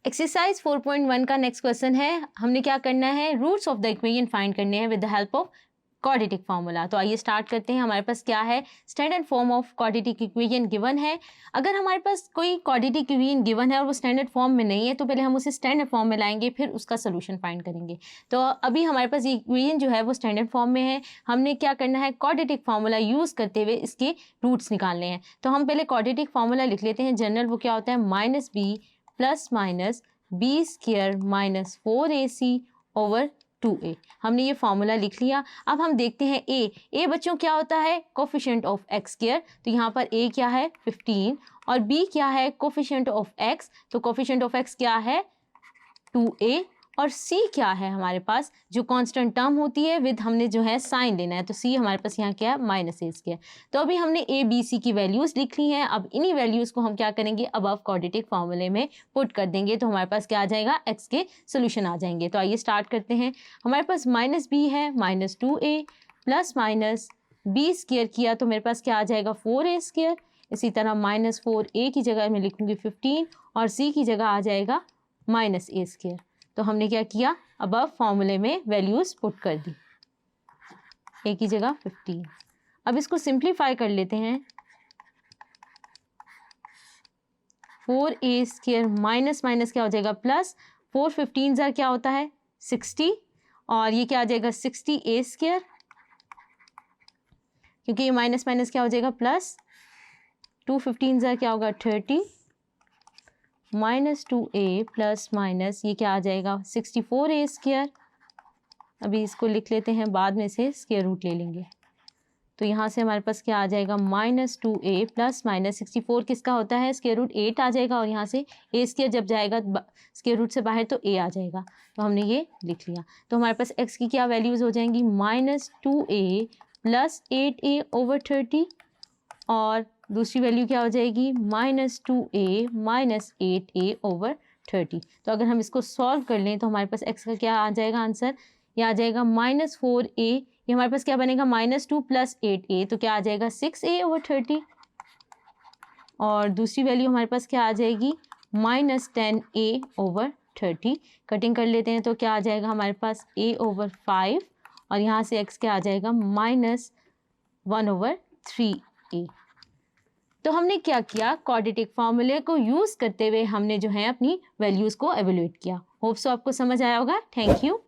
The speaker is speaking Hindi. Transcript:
एक्सरसाइज 4.1 का नेक्स्ट क्वेश्चन है। हमने क्या करना है, roots of the equation find करने हैं with the help of quadratic formula. तो आइए स्टार्ट करते हैं। हमारे पास क्या है, standard form of quadratic equation given है। अगर हमारे पास कोई क्वाड्रेटिक इक्वेशन गिवन है और वो स्टैंडर्ड फॉर्म में नहीं है तो पहले हम उसे स्टैंडर्ड फॉर्म में लाएंगे, फिर उसका सोल्यूशन फाइंड करेंगे। तो अभी हमारे पास ये इक्वेशन जो है वो स्टैंडर्ड फॉर्म में है। हमने क्या करना है, क्वाड्रेटिक फार्मूला यूज़ करते हुए इसके रूट्स निकालने हैं। तो हम पहले क्वाड्रेटिक फार्मूला लिख लेते हैं। जनरल वो क्या होता है, minus b plus minus b square minus 4ac over 2a। हमने ये फार्मूला लिख लिया। अब हम देखते हैं ए बच्चों क्या होता है, कोफिशिएंट ऑफ एक्स स्क्वायर। तो यहाँ पर ए क्या है 15 और बी क्या है कोफिशिएंट ऑफ एक्स। तो कोफिशिएंट ऑफ एक्स क्या है 2a और सी क्या है हमारे पास, जो कांस्टेंट टर्म होती है विद हमने जो है साइन लेना है। तो सी हमारे पास यहाँ क्या है माइनस ए स्क्वायर। तो अभी हमने ए बी सी की वैल्यूज़ लिख ली हैं। अब इन्हीं वैल्यूज़ को हम क्या करेंगे, अबव क्वाड्रेटिक फार्मूले में पुट कर देंगे। तो हमारे पास क्या आ जाएगा, एक्स के सोल्यूशन आ जाएंगे। तो आइए स्टार्ट करते हैं। हमारे पास माइनस बी है minus 2a plus minus b square किया तो मेरे पास क्या आ जाएगा 4a स्क्वायर। इसी तरह माइनस 4a की जगह मैं लिखूँगी 15 और सी की जगह आ जाएगा माइनस ए स्क्वायर। तो हमने क्या किया, अबव फॉर्मूले में वैल्यूज़ पुट कर दी, ए की जगह 15। अब इसको सिंप्लीफाई कर लेते हैं। 4a स्क्वायर माइनस माइनस क्या हो जाएगा प्लस, 4 15 ज़ा क्या होता है 60 और ये क्या आ जाएगा 60a स्क्वायर, क्योंकि ये माइनस माइनस क्या हो जाएगा प्लस, 2 15 ज़ा क्या होगा 30 माइनस 2a प्लस माइनस ये क्या आ जाएगा 64a स्क्वायर। अभी इसको लिख लेते हैं, बाद में से स्क्वायर रूट ले लेंगे। तो यहाँ से हमारे पास क्या आ जाएगा माइनस 2a प्लस माइनस 64 किसका होता है स्क्वायर रूट 8 आ जाएगा और यहाँ से a स्क्वायर जब जाएगा स्क्वायर रूट से बाहर तो a आ जाएगा। तो हमने ये लिख लिया। तो हमारे पास x की क्या वैल्यूज़ हो जाएंगी, minus 2a plus 8a over 30 और दूसरी वैल्यू क्या हो जाएगी minus 2a minus 8a over 30। तो अगर हम इसको सॉल्व कर लें तो हमारे पास x का क्या आ जाएगा आंसर, ये आ जाएगा माइनस 4a, ये हमारे पास क्या बनेगा माइनस 2 प्लस 8a तो क्या आ जाएगा 6a ओवर 30 और दूसरी वैल्यू हमारे पास क्या आ जाएगी माइनस 10a ओवर 30। कटिंग कर लेते हैं तो क्या आ जाएगा हमारे पास a ओवर 5 और यहाँ से x क्या आ जाएगा माइनस 1 ओवर 3a। तो हमने क्या किया, क्वाड्रेटिक फार्मूले को यूज़ करते हुए हमने जो है अपनी वैल्यूज़ को एवेल्यूएट किया। होप सो आपको समझ आया होगा। Thank you.